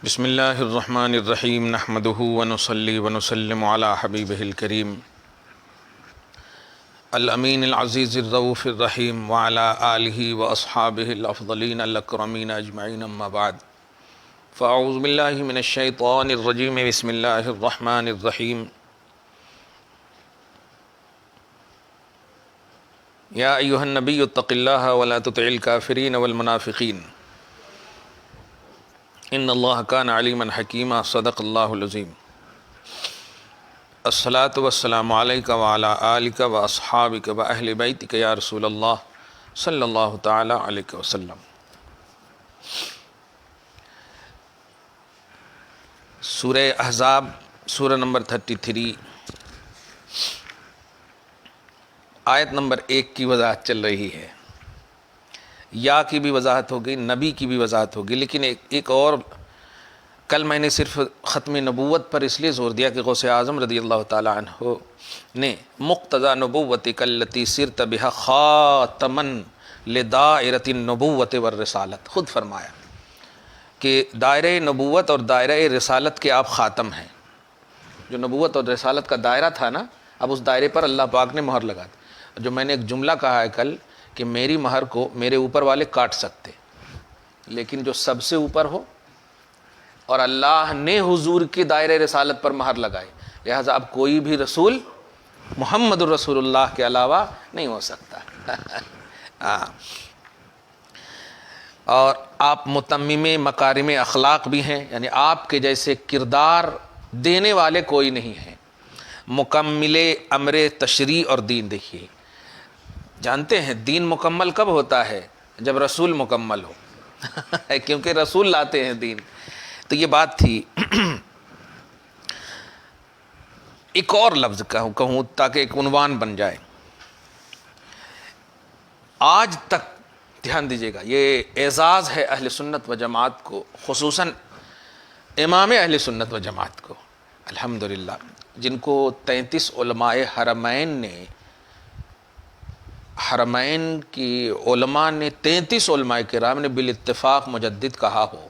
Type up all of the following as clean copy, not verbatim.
بسم اللہ الرحمن الرحیم نحمده ونصلی ونسلم علی حبیبہ الکریم الامین العزیز الرؤوف الرحیم وعلی آلہ واصحابہ الافضلین الاکرمین اجمعین اما بعد فاعوذ باللہ من الشیطان الرجیم بسم اللہ الرحمن الرحیم یا ایہا النبی اتق اللہ ولا تطع الکافرین والمنافقین ان اللہ کان علیما حکیما صدق اللہ العظیم الصلاۃ والسلام علیک وعلی آلک واصحابک واہل بیتک یا رسول اللہ صلی اللہ تعالی علیہ وسلم۔ سورہ احزاب سورہ نمبر 33 آیت نمبر 1 کی وضاحت چل رہی ہے۔ یا کی بھی وضاحت ہوگی، نبی کی بھی وضاحت ہوگی، لیکن ایک اور کل میں نے صرف ختم نبوت پر اس لیے زور دیا کہ غوث اعظم رضی اللہ تعالیٰ عنہ نے مقتضی نبوتک التی صرت بہا خاتما لدائرۃ النبوت والرسالت، خود فرمایا کہ دائرہ نبوت اور دائرہ رسالت کے آپ خاتم ہیں۔ جو نبوت اور رسالت کا دائرہ تھا نا، اب اس دائرے پر اللہ پاک نے مہر لگا دی۔ جو میں نے ایک جملہ کہا ہے کل کہ میری مہر کو میرے اوپر والے کاٹ سکتے، لیکن جو سب سے اوپر ہو اور اللہ نے حضور کی دائرہ رسالت پر مہر لگائی، لہٰذا اب کوئی بھی رسول محمد الرسول اللہ کے علاوہ نہیں ہو سکتا۔ اور آپ متمم مکارم اخلاق بھی ہیں، یعنی آپ کے جیسے کردار دینے والے کوئی نہیں ہیں۔ مکمل امر تشریع اور دین، دیکھیے جانتے ہیں دین مکمل کب ہوتا ہے؟ جب رسول مکمل ہو کیونکہ رسول لاتے ہیں دین۔ تو یہ بات تھی۔ ایک اور لفظ کہوں تاکہ ایک عنوان بن جائے۔ آج تک دھیان دیجیے گا، یہ اعزاز ہے اہل سنت و جماعت کو، خصوصاً امام اہل سنت و جماعت کو، الحمدللہ، جن کو 33 علماء حرمین کی علماء نے 33 علماء کرام نے بالاتفاق مجدد کہا ہو،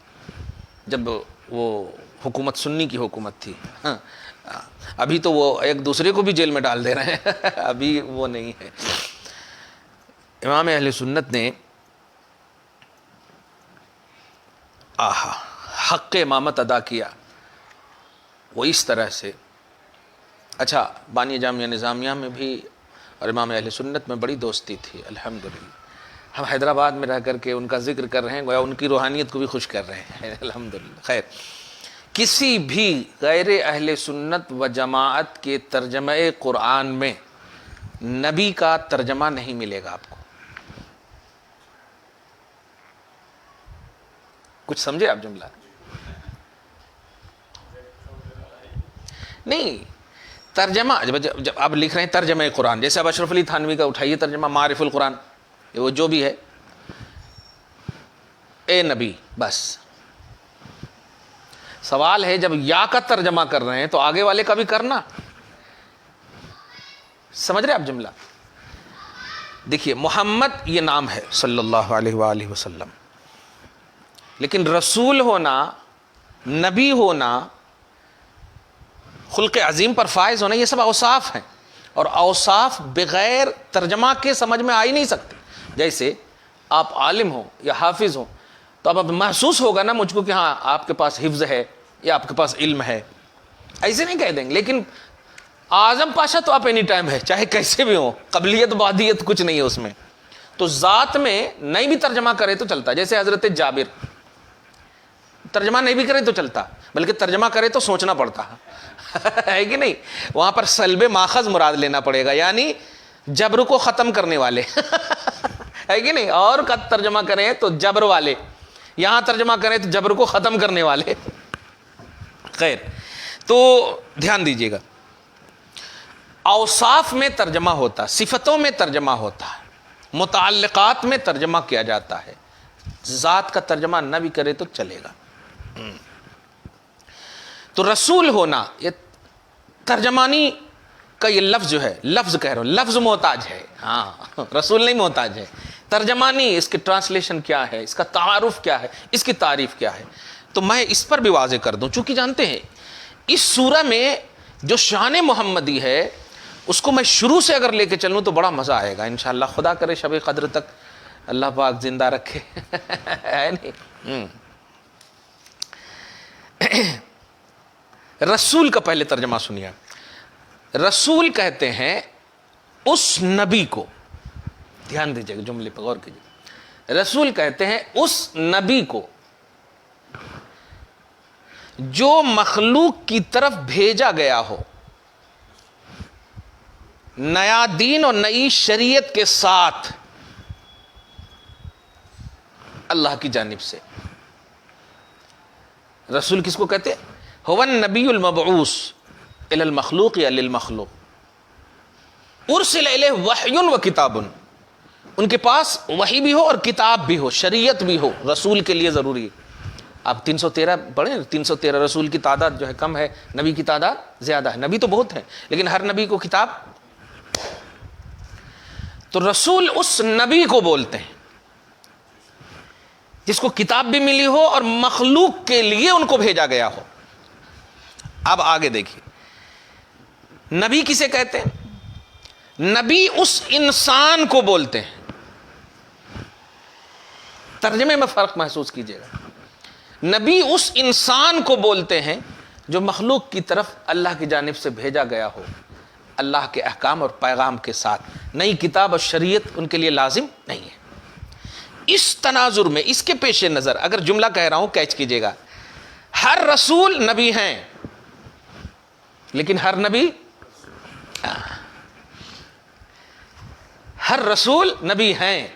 جب وہ حکومت سنی کی حکومت تھی۔ ابھی تو وہ ایک دوسرے کو بھی جیل میں ڈال دے رہے ہیں، ابھی وہ نہیں ہے۔ امام اہل سنت نے حق امامت ادا کیا، وہ اس طرح سے۔ اچھا، بانی جامعہ نظامیہ میں بھی اور امام اہل سنت میں بڑی دوستی تھی، الحمدللہ۔ ہم حیدرآباد میں رہ کر کے ان کا ذکر کر رہے ہیں، گویا ان کی روحانیت کو بھی خوش کر رہے ہیں، الحمدللہ۔ خیر، کسی بھی غیر اہل سنت و جماعت کے ترجمہ قرآن میں نبی کا ترجمہ نہیں ملے گا آپ کو۔ کچھ سمجھے آپ جملہ؟ نہیں، ترجمہ جب آپ لکھ رہے ہیں ترجمہ قرآن، جیسے اب اشرف علی تھانوی کا اٹھائیے ترجمہ معارف القرآن، وہ جو بھی ہے، اے نبی، بس۔ سوال ہے جب یا کا ترجمہ کر رہے ہیں تو آگے والے کا بھی کرنا۔ سمجھ رہے آپ جملہ؟ دیکھیے، محمد یہ نام ہے صلی اللہ علیہ وآلہ وسلم، لیکن رسول ہونا، نبی ہونا، خلق عظیم پر فائز ہونا، یہ سب اوصاف ہیں، اور اوصاف بغیر ترجمہ کے سمجھ میں آ ہی نہیں سکتے۔ جیسے آپ عالم ہوں یا حافظ ہوں تو اب محسوس ہوگا نا مجھ کو کہ ہاں آپ کے پاس حفظ ہے یا آپ کے پاس علم ہے، ایسے نہیں کہہ دیں گے۔ لیکن اعظم پاشا تو آپ اینی ٹائم ہے، چاہے کیسے بھی ہوں، قبلیت بعدیت کچھ نہیں ہے اس میں۔ تو ذات میں نہیں بھی ترجمہ کرے تو چلتا، جیسے حضرت جابر، ترجمہ نہیں بھی کرے تو چلتا، بلکہ ترجمہ کرے تو سوچنا پڑتا ہے کہ نہیں؟ وہاں پر سلب ماخذ مراد لینا پڑے گا، یعنی جبر کو ختم کرنے والے ہے کہ نہیں؟ اور کا ترجمہ کریں تو جبر والے، یہاں ترجمہ کریں تو جبر کو ختم کرنے والے۔ خیر، تو دھیان دیجیے گا، اوصاف میں ترجمہ ہوتا، صفتوں میں ترجمہ ہوتا ہے، متعلقات میں ترجمہ کیا جاتا ہے، ذات کا ترجمہ نہ بھی کرے تو چلے گا۔ تو رسول ہونا، یہ ترجمانی کا یہ لفظ جو ہے، لفظ کہہ رہا ہوں، لفظ محتاج ہے، ہاں رسول نہیں محتاج ہے۔ ترجمانی، اس کی ٹرانسلیشن کیا ہے، اس کا تعارف کیا ہے، اس کی تعریف کیا ہے۔ تو میں اس پر بھی واضح کر دوں، چونکہ جانتے ہیں اس سورہ میں جو شان محمدی ہے اس کو میں شروع سے اگر لے کے چلوں تو بڑا مزہ آئے گا انشاءاللہ. خدا کرے شب قدر تک اللہ پاک زندہ رکھے. ہے نہیں؟ رسول کا پہلے ترجمہ سنیے. رسول کہتے ہیں اس نبی کو، دھیان دیجیے گا جملے پہ غور کیجیے. رسول کہتے ہیں اس نبی کو جو مخلوق کی طرف بھیجا گیا ہو نیا دین اور نئی شریعت کے ساتھ اللہ کی جانب سے. رسول کس کو کہتے ہیں؟ هو النبی المبعوث الی المخلوق یا للمخلوق، ارسل الیہ وحی و کتاب، ان کے پاس وحی بھی ہو اور کتاب بھی ہو، شریعت بھی ہو. رسول کے لیے ضروری ہے. آپ 313 پڑھیں، 313 رسول کی تعداد جو ہے کم ہے، نبی کی تعداد زیادہ ہے. نبی تو بہت ہیں لیکن ہر نبی کو کتاب. تو رسول اس نبی کو بولتے ہیں جس کو کتاب بھی ملی ہو اور مخلوق کے لیے ان کو بھیجا گیا ہو. اب آگے دیکھیے نبی کسے کہتے ہیں؟ نبی اس انسان کو بولتے ہیں. ترجمے میں فرق محسوس کیجیے گا. نبی اس انسان کو بولتے ہیں جو مخلوق کی طرف اللہ کی جانب سے بھیجا گیا ہو اللہ کے احکام اور پیغام کے ساتھ. نئی کتاب اور شریعت ان کے لیے لازم نہیں ہے. اس تناظر میں، اس کے پیش نظر اگر جملہ کہہ رہا ہوں کیچ کیجیے گا. ہر رسول نبی ہیں لیکن ہر نبی، ہر رسول نبی ہیں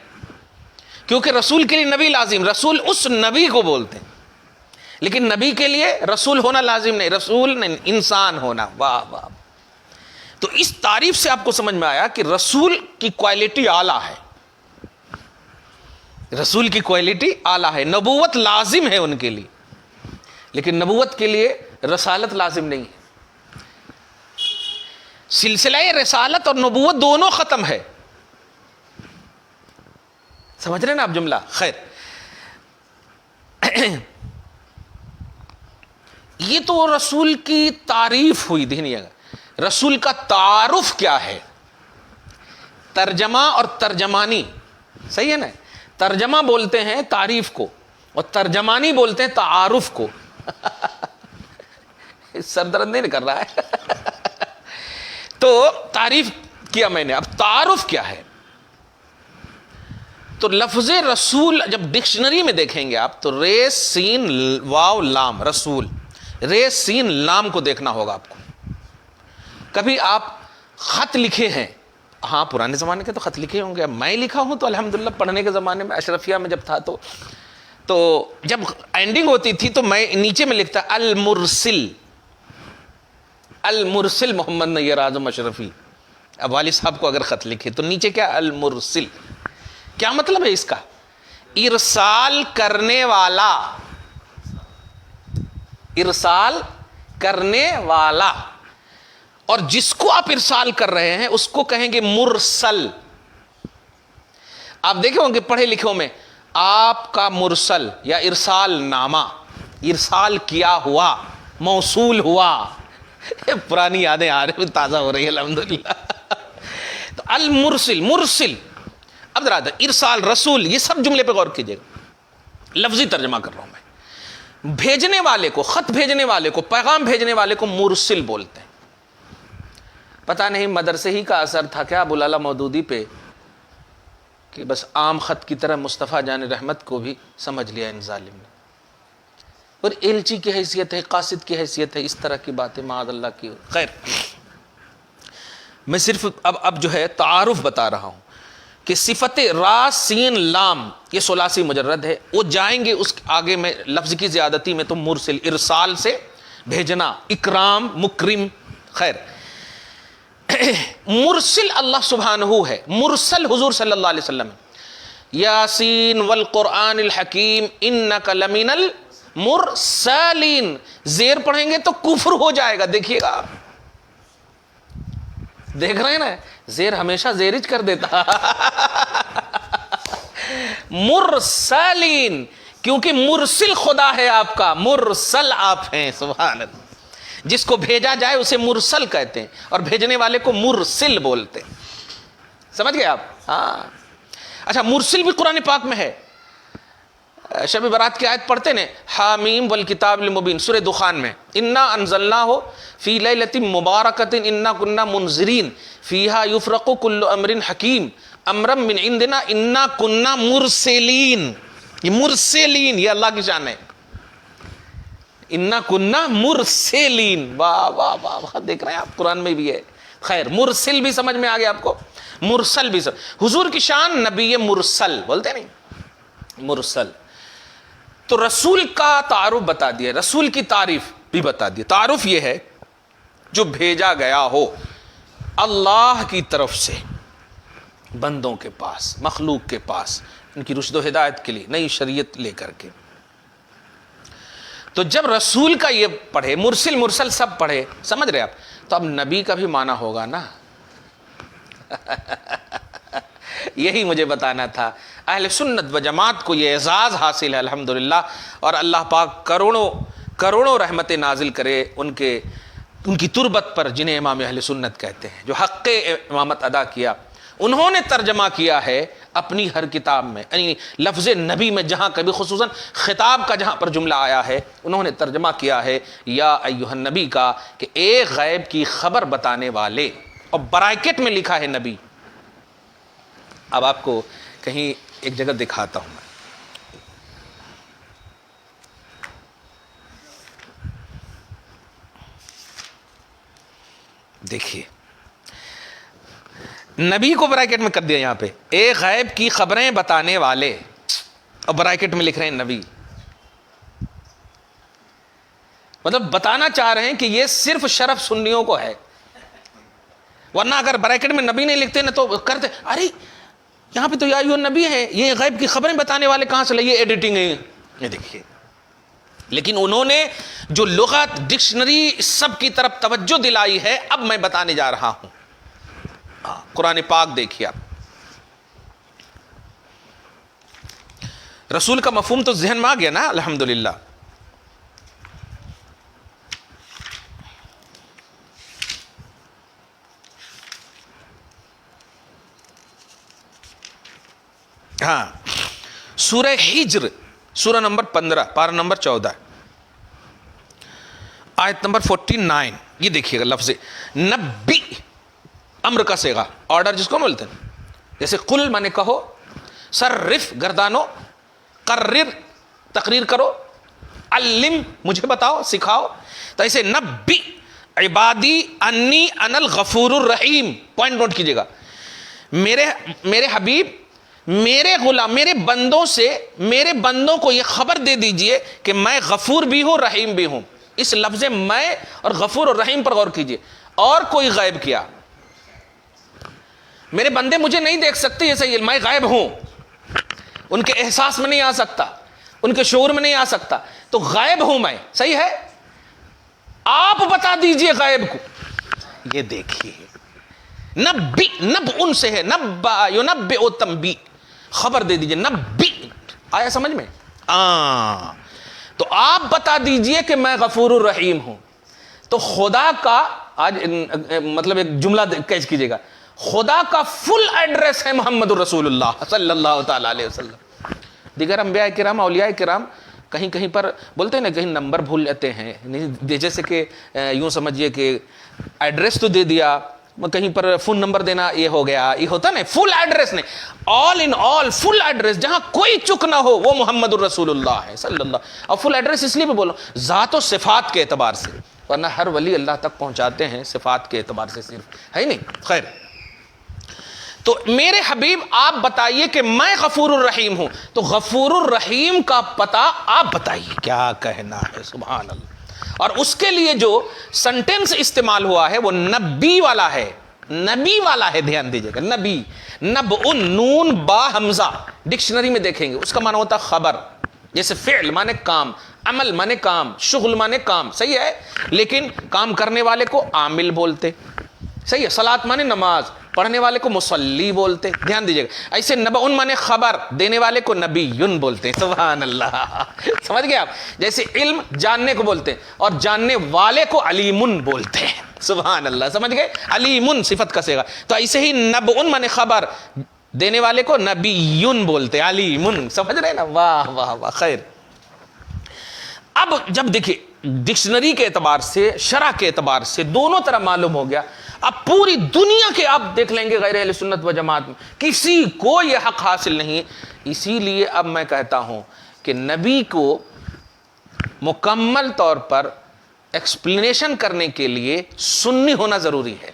کیونکہ رسول کے لیے نبی لازم. رسول اس نبی کو بولتے ہیں لیکن نبی کے لیے رسول ہونا لازم نہیں، رسول نہیں، انسان ہونا. واہ واہ. تو اس تعریف سے آپ کو سمجھ میں آیا کہ رسول کی کوالٹی اعلیٰ ہے. رسول کی کوالٹی اعلیٰ ہے. نبوت لازم ہے ان کے لیے لیکن نبوت کے لیے رسالت لازم نہیں ہے. سلسلہ رسالت اور نبوت دونوں ختم ہے. سمجھ رہے ہیں نا آپ جملہ؟ خیر، یہ تو رسول کی تعریف ہوئی. دھیان، رسول کا تعارف کیا ہے؟ ترجمہ اور ترجمانی. صحیح ہے نا؟ ترجمہ بولتے ہیں تعریف کو اور ترجمانی بولتے ہیں تعارف کو. سر درد نہیں کر رہا ہے؟ تو تعریف کیا میں نے، اب تعارف کیا ہے؟ تو لفظ رسول جب ڈکشنری میں دیکھیں گے آپ تو رے سین واو لام، رسول رے سین لام کو دیکھنا ہوگا آپ کو. کبھی آپ خط لکھے ہیں؟ ہاں پرانے زمانے کے تو خط لکھے ہوں گے. اب میں لکھا ہوں تو الحمدللہ پڑھنے کے زمانے میں اشرفیہ میں جب تھا تو جب اینڈنگ ہوتی تھی تو میں نیچے میں لکھتا المرسل، المرسل محمد نیر اعظم اشرفی. اب والد صاحب کو اگر خط لکھے تو نیچے کیا؟ المرسل. کیا مطلب ہے اس کا؟ ارسال کرنے والا، ارسال کرنے والا. اور جس کو آپ ارسال کر رہے ہیں اس کو کہیں گے مرسل. آپ دیکھے ہوں گے پڑھے لکھوں میں آپ کا مرسل یا ارسال نامہ، ارسال کیا ہوا، موصول ہوا. پرانی یادیں آ رہی، تازہ ہو رہی ہے الحمدللہ. تو المرسل، مرسل. اب ذرا ارسال، رسول، یہ سب جملے پہ غور کیجیے گا. لفظی ترجمہ کر رہا ہوں میں. بھیجنے والے کو، خط بھیجنے والے کو، پیغام بھیجنے والے کو مرسل بولتے ہیں. پتہ نہیں مدرسے ہی کا اثر تھا کیا ابو لالا مودودی پہ کہ بس عام خط کی طرح مصطفیٰ جان رحمت کو بھی سمجھ لیا ان ظالم نے. اور ایلچی کی حیثیت ہے، قاصد کی حیثیت ہے، اس طرح کی باتیں معاذ اللہ کی. خیر، میں صرف اب جو ہے تعارف بتا رہا ہوں کہ صفت را سین لام یہ ثلاثی مجرد ہے. وہ جائیں گے اس آگے میں لفظ کی زیادتی میں تو مرسل، ارسال سے بھیجنا، اکرام، مکرم. خیر، مرسل اللہ سبحانہ ہے. مرسل حضور صلی اللہ علیہ وسلم. یاسین والقرآن الحکیم انک لمن المرسلین. زیر پڑھیں گے تو کفر ہو جائے گا. دیکھیے گا، دیکھ رہے ہیں نا، زیر ہمیشہ زیرج کر دیتا. مرسلین، کیونکہ مرسل خدا ہے آپ کا، مرسل آپ ہیں، سبحان اللہ۔ جس کو بھیجا جائے اسے مرسل کہتے ہیں، اور بھیجنے والے کو مرسل بولتے ہیں، سمجھ گئے آپ؟ ہاں اچھا، مرسل بھی قرآن پاک میں ہے۔ شب برات کی آیت پڑھتے ہیں، حامیم والکتاب المبین، سورہ دخان میں، انا انزلناہ فی لیلۃ مبارکۃ انا کنا منذرین فیہا یفرق کل امر حکیم امرا من عندنا انا کنا مرسلین۔ یہ مرسلین، یہ اللہ کی شان ہے، انا کنا مرسلین۔ واہ واہ واہ واہ، دیکھ رہے ہیں آپ قرآن میں بھی ہے۔ خیر، مرسل بھی سمجھ میں آ گیا آپ کو، مرسل بھی حضور کی شان، نبی مرسل بولتے نہیں، مرسل۔ تو رسول کا تعارف بتا دیا، رسول کی تعریف بھی بتا دی۔ تعارف یہ ہے جو بھیجا گیا ہو اللہ کی طرف سے بندوں کے پاس، مخلوق کے پاس، ان کی رشد و ہدایت کے لیے نئی شریعت لے کر کے۔ تو جب رسول کا یہ پڑھے، مرسل مرسل سب پڑھے، سمجھ رہے آپ؟ تو اب نبی کا بھی معنی ہوگا نا۔ یہی مجھے بتانا تھا۔ اہل سنت و جماعت کو یہ اعزاز حاصل ہے الحمدللہ، اور اللہ پاک کروڑوں رحمت نازل کرے ان کی تربت پر، جنہیں امام اہل سنت کہتے ہیں، جو حق امامت ادا کیا۔ انہوں نے ترجمہ کیا ہے اپنی ہر کتاب میں، یعنی لفظ نبی میں جہاں کبھی خصوصاً خطاب کا جہاں پر جملہ آیا ہے، انہوں نے ترجمہ کیا ہے یا ایھا النبی کا، کہ ایک غیب کی خبر بتانے والے، اور برائکٹ میں لکھا ہے نبی۔ اب آپ کو کہیں ایک جگہ دکھاتا ہوں میں، دیکھیے، نبی کو برائکٹ میں کر دیا یہاں پہ، ایک غیب کی خبریں بتانے والے، اور برائکٹ میں لکھ رہے ہیں نبی۔ مطلب بتانا چاہ رہے ہیں کہ یہ صرف شرف سنیوں کو ہے، ورنہ اگر بریکٹ میں نبی نہیں لکھتے نا تو کرتے ارے یہاں پہ تو یا ایھا النبی ہے، یہ غیب کی خبریں بتانے والے کہاں سے لے، یہ ایڈیٹنگ ہے، یہ دیکھیے۔ لیکن انہوں نے جو لغت، ڈکشنری، سب کی طرف توجہ دلائی ہے، اب میں بتانے جا رہا ہوں۔ قرآن پاک دیکھیے آپ، رسول کا مفہوم تو ذہن میں آ گیا نا الحمدللہ۔ ہاں، سورہ ہجر، سورہ نمبر 15، پارہ نمبر 14، آیت نمبر 49، یہ دیکھیے گا، لفظ نبی امر کا صیغہ، آرڈر جس کو بولتے ہیں، جیسے قل مانے کہو، صرف گردانو، قرر تقریر کرو، علم مجھے بتاؤ سکھاؤ، تو ایسے نبی عبادی انی انا الغفور الرحیم، پوائنٹ نوٹ کیجئے گا، میرے حبیب، میرے غلام، میرے بندوں سے، میرے بندوں کو یہ خبر دے دیجئے کہ میں غفور بھی ہوں، رحیم بھی ہوں۔ اس لفظ میں اور غفور اور رحیم پر غور کیجئے۔ اور کوئی غائب کیا، میرے بندے مجھے نہیں دیکھ سکتے، یہ صحیح، میں غائب ہوں، ان کے احساس میں نہیں آ سکتا، ان کے شعور میں نہیں آ سکتا، تو غائب ہوں میں، صحیح ہے، آپ بتا دیجئے غائب کو۔ یہ دیکھیے، نبی، نب ان سے ہے، نبا ینبئ تنبیہ، خبر دے دیجئے، نبی، آیا سمجھ میں؟ تو آپ بتا دیجئے کہ میں غفور الرحیم ہوں۔ تو خدا کا آج مطلب ایک جملہ کیچ کیجئے گا، خدا کا فل ایڈریس ہے محمد الرسول اللہ صلی اللہ تعالی علیہ وسلم۔ دیگر انبیاء کرام، اولیاء کرام کہیں کہیں پر بولتے ہیں نا، کہیں نمبر بھول جاتے ہیں، جیسے کہ یوں سمجھیے کہ ایڈریس تو دے دیا، کہیں پر فون نمبر دینا یہ ہو گیا، یہ ہوتا نا، فل ایڈریس نہیں، آل ان آل فل ایڈریس، جہاں کوئی چک نہ ہو، وہ محمد الرسول اللہ ہے صلی اللہ۔ اور فل ایڈریس اس لیے بھی بولو، ذات و صفات کے اعتبار سے، ورنہ ہر ولی اللہ تک پہنچاتے ہیں صفات کے اعتبار سے صرف، ہے نہیں؟ خیر، تو میرے حبیب آپ بتائیے کہ میں غفور الرحیم ہوں، تو غفور الرحیم کا پتہ آپ بتائیے، کیا کہنا ہے، سبحان اللہ۔ اور اس کے لیے جو سنٹنس استعمال ہوا ہے وہ نبی والا ہے، نبی والا ہے، دھیان دیجئے گا، نبی، نبع، نون با حمزہ، ڈکشنری میں دیکھیں گے اس کا معنی ہوتا خبر، جیسے فعل مانے کام، عمل مانے کام، شغل مانے کام، صحیح ہے، لیکن کام کرنے والے کو عامل بولتے، صحیح ہے. صلاۃ مانے نماز، پڑھنے والے کو مصلی بولتے. دھیان دیجیے گا. ایسے نبأ مانے خبر، دینے والے کو نبیٌ بولتے ہیں. سبحان اللہ. سمجھ گئے آپ؟ جیسے علم جاننے کو بولتے ہیں اور جاننے والے کو علیمٌ بولتے ہیں. سبحان اللہ. سمجھ گئے؟ علیمٌ صفت کا صیغہ. تو ایسے ہی نبأ مانے خبر، دینے والے کو نبیٌ بولتے ہیں، علیمٌ. سمجھ رہے نا؟ واہ واہ واہ. خیر. اب جب دیکھیے ڈکشنری کے اعتبار سے، شرح کے اعتبار سے دونوں طرح معلوم ہو گیا. اب پوری دنیا کے آپ دیکھ لیں گے غیر اہل سنت و جماعت میں کسی کو یہ حق حاصل نہیں. اسی لیے اب میں کہتا ہوں کہ نبی کو مکمل طور پر ایکسپلینیشن کرنے کے لیے سنی ہونا ضروری ہے.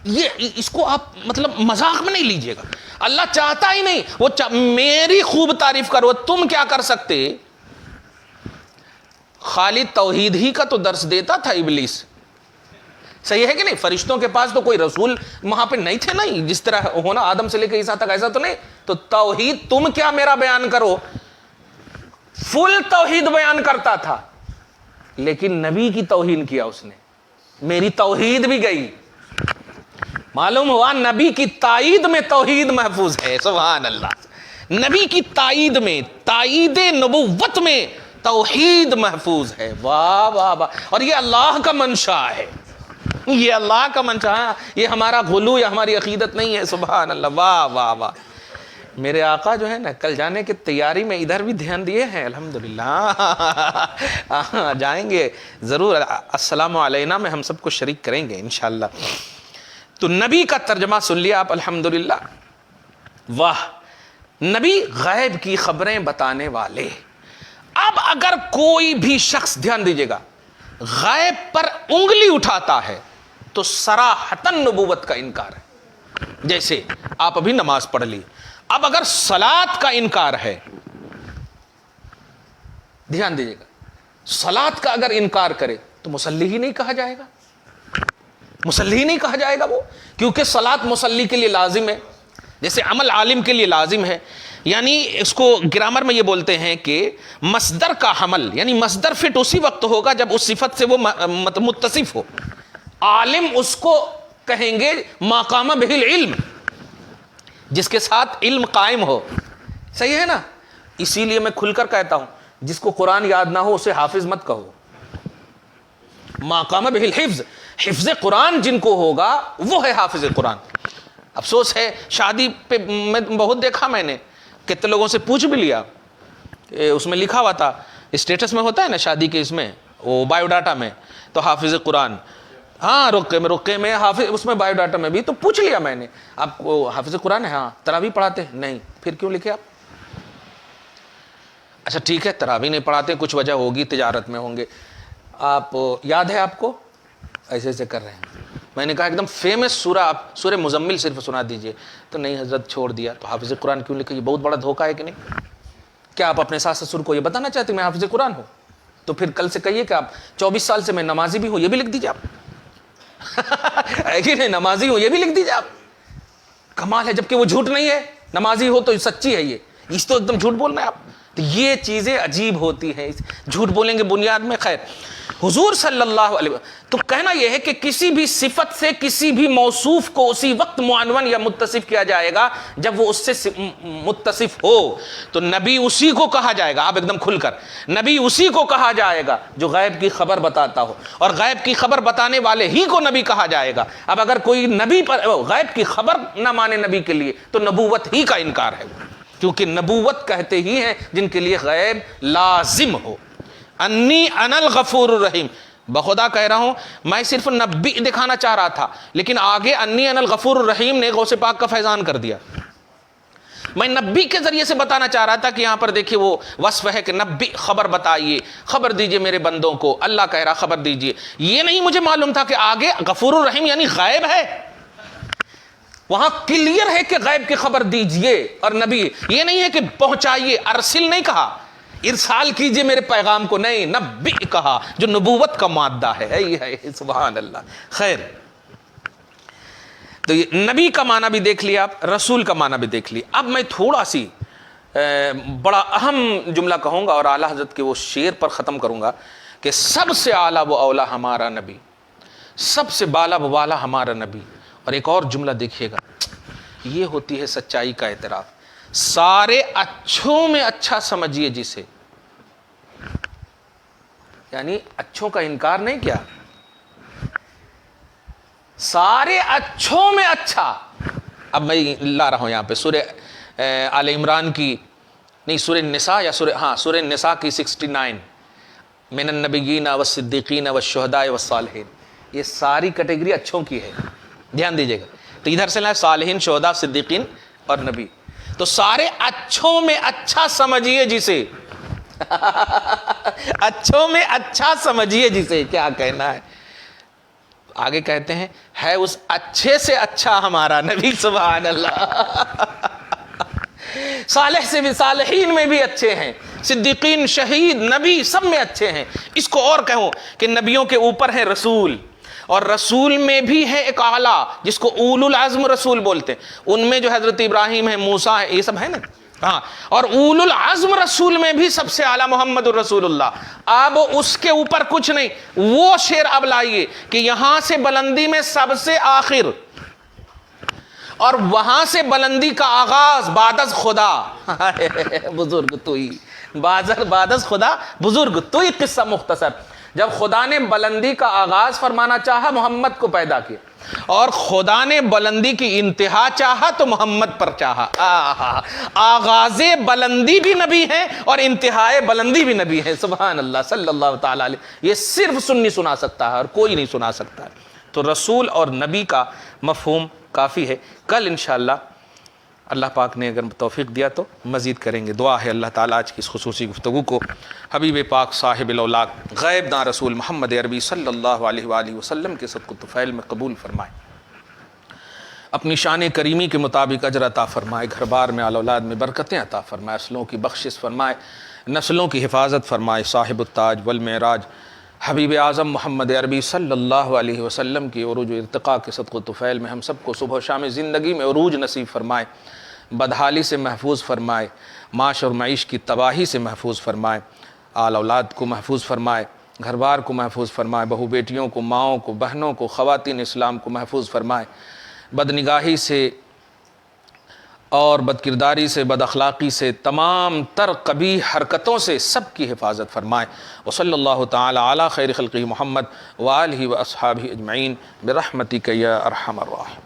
یہ اس کو آپ مطلب مذاق میں نہیں لیجئے گا. اللہ چاہتا ہی نہیں. وہ میری خوب تعریف کرو، تم کیا کر سکتے؟ خالد توحید ہی کا تو درس دیتا تھا ابلیس. صحیح ہے کہ نہیں؟ فرشتوں کے پاس تو کوئی رسول وہاں پہ نہیں تھے. نہیں جس طرح ہونا آدم سے لے کے عیسیٰ تک ایسا تو نہیں. تو توحید تم کیا میرا بیان کرو، فل توحید بیان کرتا تھا. لیکن نبی کی توہین کیا اس نے، میری توحید بھی گئی. معلوم ہوا نبی کی تائید میں توحید محفوظ ہے. سبحان اللہ. نبی کی تائید میں، تائید نبوت میں توحید محفوظ ہے. واہ واہ واہ. اور یہ اللہ کا منشا ہے، یہ اللہ کا منشا ہے. یہ ہمارا غلو یا ہماری عقیدت نہیں ہے. سبحان اللہ. واہ واہ واہ. میرے آقا جو ہے نا کل جانے کی تیاری میں ادھر بھی دھیان دیے ہیں. الحمدللہ. جائیں گے ضرور. السلام علینا میں ہم سب کو شریک کریں گے انشاءاللہ. تو نبی کا ترجمہ سن لیا آپ. الحمدللہ. واہ. نبی غیب کی خبریں بتانے والے. اب اگر کوئی بھی شخص، دھیان دیجیے گا، غیب پر انگلی اٹھاتا ہے تو صراحتاً نبوت کا انکار ہے. جیسے آپ ابھی نماز پڑھ لی. اب اگر صلاۃ کا انکار ہے، دھیان دیجیے گا، صلاۃ کا اگر انکار کرے تو مصلی ہی نہیں کہا جائے گا. مصلی ہی نہیں کہا جائے گا وہ، کیونکہ صلاۃ مصلی کے لیے لازم ہے جیسے عمل عالم کے لیے لازم ہے. یعنی اس کو گرامر میں یہ بولتے ہیں کہ مصدر کا حمل، یعنی مصدر فٹ اسی وقت ہوگا جب اس صفت سے وہ متصف ہو. عالم اس کو کہیں گے ما قام بہ العلم، جس کے ساتھ علم قائم ہو. صحیح ہے نا؟ اسی لیے میں کھل کر کہتا ہوں جس کو قرآن یاد نہ ہو اسے حافظ مت کہو. ما قام بہ الحفظ، حفظ قرآن جن کو ہوگا وہ ہے حافظ قرآن. افسوس ہے شادی پہ میں بہت دیکھا، میں نے کتنے لوگوں سے پوچھ بھی لیا، اس میں لکھا ہوا تھا اسٹیٹس میں ہوتا ہے نا شادی کے، اس میں وہ بایو ڈاٹا میں تو حافظ قرآن، ہاں رقے میں حافظ، اس میں بایو ڈاٹا میں بھی. تو پوچھ لیا میں نے آپ کو حافظ قرآن ہے؟ ہاں. تراویح پڑھاتے ہیں؟ نہیں. پھر کیوں لکھے آپ؟ اچھا ٹھیک ہے تراویح نہیں پڑھاتے، کچھ وجہ ہوگی، تجارت میں ہوں گے. آپ یاد ہے آپ کو ایسے ایسے کر رہے ہیں. میں نے کہا ایک دم فیمس سورہ، آپ سورہ مزمل صرف سنا دیجئے. تو نہیں حضرت چھوڑ دیا. تو حافظ قرآن کیوں لکھے؟ یہ بہت بڑا دھوکہ ہے کہ نہیں؟ کیا آپ اپنے ساس سسر کو یہ بتانا چاہتے ہیں میں حافظ قرآن ہوں؟ تو پھر کل سے کہیے کہ آپ 24 سال سے میں نمازی بھی ہوں، یہ بھی لکھ دیجئے آپ. نہیں نمازی ہوں یہ بھی لکھ دیجئے آپ. کمال ہے. جبکہ وہ جھوٹ نہیں ہے، نمازی ہو تو سچی ہے. یہ اس تو ایک دم جھوٹ بولنا ہے آپ. تو یہ چیزیں عجیب ہوتی ہیں، جھوٹ بولیں گے بنیاد میں. خیر، حضور صلی اللہ علیہ وسلم تو کہنا یہ ہے کہ کسی بھی صفت سے کسی بھی موصوف کو اسی وقت معنون یا متصف کیا جائے گا جب وہ اس سے متصف ہو. تو نبی اسی کو کہا جائے گا. آپ ایک دم کھل کر، نبی اسی کو کہا جائے گا جو غیب کی خبر بتاتا ہو، اور غیب کی خبر بتانے والے ہی کو نبی کہا جائے گا. اب اگر کوئی نبی پر غیب کی خبر نہ مانے نبی کے لیے تو نبوت ہی کا انکار ہے، کیونکہ نبوت کہتے ہی ہیں جن کے لیے غیب لازم ہو. انی انا الغفور الرحیم. بخدا کہہ رہا ہوں، میں صرف نبی دکھانا چاہ رہا تھا، لیکن آگے انی انا الغفور الرحیم نے غوث پاک کا فیضان کر دیا. میں نبی کے ذریعے سے بتانا چاہ رہا تھا کہ یہاں پر دیکھیے وہ وصف ہے کہ نبی خبر بتائیے، خبر دیجئے میرے بندوں کو. اللہ کہہ رہا خبر دیجئے. یہ نہیں مجھے معلوم تھا کہ آگے غفور الرحیم یعنی غائب ہے. وہاں کلیئر ہے کہ غیب کی خبر دیجئے، اور نبی یہ نہیں ہے کہ پہنچائیے. ارسل نہیں کہا، ارسال کیجئے میرے پیغام کو، نہیں، نبی کہا جو نبوت کا مادہ ہے. سبحان اللہ. خیر، تو یہ نبی کا معنی بھی دیکھ لیا آپ، رسول کا معنی بھی دیکھ لیا. اب میں تھوڑا سی بڑا اہم جملہ کہوں گا اور اعلیٰ حضرت کے وہ شعر پر ختم کروں گا کہ سب سے اعلیٰ و اولا ہمارا نبی، سب سے بالا بوالا ہمارا نبی. اور ایک اور جملہ دیکھیے گا، یہ ہوتی ہے سچائی کا اعتراف. سارے اچھوں میں اچھا سمجھیے جسے، یعنی اچھوں کا انکار نہیں کیا، سارے اچھوں میں اچھا. اب میں لا رہا ہوں یہاں پہ سورہ آل عمران کی نہیں، سورہ نساء یا سورہ نساء کی 69، من النبیین والصدیقین والشہداء والصالحین، یہ ساری کیٹیگری اچھوں کی ہے، دھیان دیجیے گا. تو ادھر سے صالحین، شہداء، صدیقین اور نبی. تو سارے اچھوں میں اچھا سمجھیے جسے اچھوں میں اچھا سمجھیے جسے، کیا کہنا ہے. آگے کہتے ہیں ہے اس اچھے سے اچھا ہمارا نبی. سبحان اللہ. صالح سے بھی، صالحین میں بھی اچھے ہیں، صدیقین، شہید، نبی سب میں اچھے ہیں. اس کو اور کہوں کہ نبیوں کے اوپر ہے رسول، اور رسول میں بھی ہے ایک اعلیٰ جس کو اولو العزم رسول بولتے ہیں. ان میں جو حضرت ابراہیم ہے، موسیٰ ہے، یہ سب ہے نا. ہاں، اور اولو العزم رسول میں بھی سب سے اعلیٰ محمد الرسول اللہ. اب اس کے اوپر کچھ نہیں. وہ شعر اب لائیے کہ یہاں سے بلندی میں سب سے آخر، اور وہاں سے بلندی کا آغاز بعد از خدا. بزرگ تو ہی بعد از خدا، بزرگ تو ہی. قصہ مختصر، جب خدا نے بلندی کا آغاز فرمانا چاہا محمد کو پیدا کیا، اور خدا نے بلندی کی انتہا چاہا تو محمد پر چاہا. آغاز بلندی بھی نبی ہے اور انتہائے بلندی بھی نبی ہے. سبحان اللہ، صلی اللہ تعالی علیہ. یہ صرف سنی سنا سکتا ہے اور کوئی نہیں سنا سکتا ہے. تو رسول اور نبی کا مفہوم کافی ہے. کل انشاءاللہ اللہ پاک نے اگر توفیق دیا تو مزید کریں گے. دعا ہے اللہ تعالیٰ آج کی اس خصوصی گفتگو کو حبیب پاک صاحب الاولاق غیب داں رسول محمد عربی صلی اللہ علیہ وآلہ وسلم کے صدق الطفیل میں قبول فرمائے، اپنی شان کریمی کے مطابق اجر عطا فرمائے، گھر بار میں آل اولاد میں برکتیں عطا فرمائے، اصلوں کی بخشش فرمائے، نسلوں کی حفاظت فرمائے. صاحب التاج والمعراج حبیب اعظم محمد عربی صلی اللہ علیہ وسلم کی عروج و ارتقاء کے صدق و طفیل میں ہم سب کو صبح و شام زندگی میں عروج نصیب فرمائے، بدحالی سے محفوظ فرمائے، معاش اور معیش کی تباہی سے محفوظ فرمائے، آل اولاد کو محفوظ فرمائے، گھر بار کو محفوظ فرمائے، بہو بیٹیوں کو، ماؤں کو، بہنوں کو، خواتین اسلام کو محفوظ فرمائے، بدنگاہی سے اور بد کرداری سے، بد اخلاقی سے، تمام تر قبیح حرکتوں سے سب کی حفاظت فرمائے. وصلی اللہ تعالی علی خیر خلقہ محمد وآلہ واصحابہ اجمعین برحمتک یا ارحم الراحمین.